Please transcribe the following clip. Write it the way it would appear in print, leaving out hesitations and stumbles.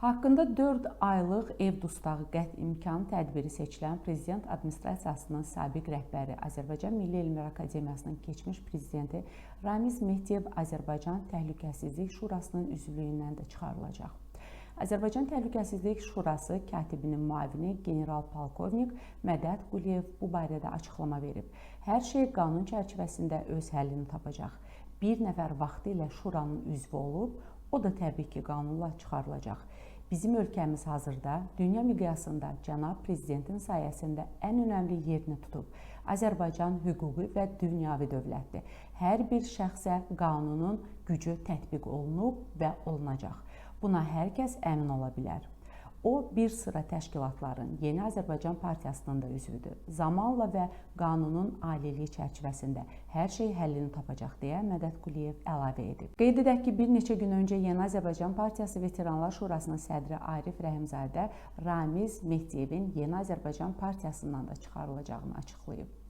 Haqqında 4 aylıq ev dustağı qət imkan tədbiri seçilən Prezident Administrasiyasının sabiq rəhbəri, Azərbaycan Milli Elmlər Akademiyasının keçmiş prezidenti Ramiz Mehdiyev Azərbaycan Təhlükəsizlik Şurasının üzvlüyündən də çıxarılacaq. Azərbaycan Təhlükəsizlik Şurası katibinin müavini general-polkovnik Mədəd Quliyev bu barədə açıqlama verib. Hər şey qanun çərçivəsində öz həllini tapacaq. Bir nəfər vaxtilə Şuranın üzvü olub, o da təbii ki, qanunla çıxarılacaq. Bizim ölkəmiz hazırda dünya miqyasında cənab prezidentin sayəsində ən önəmli yerini tutub. Azərbaycan hüquqi və dünyavi dövlətdir. Hər bir şəxsə qanunun gücü tətbiq olunub və olunacaq. Buna hər kəs əmin ola bilər. O, bir sıra təşkilatların Yeni Azərbaycan Partiyasının da üzvüdür. Zamanla və qanunun aliliyi çərçivəsində hər şey həllini tapacaq deyə Mədəd Quliyev əlavə edib. Qeyd edək ki, bir neçə gün öncə Yeni Azərbaycan Partiyası Veteranlar Şurasının sədri Arif Rəhimzadə Ramiz Mehdiyevin Yeni Azərbaycan Partiyasından da çıxarılacağını açıqlayıb.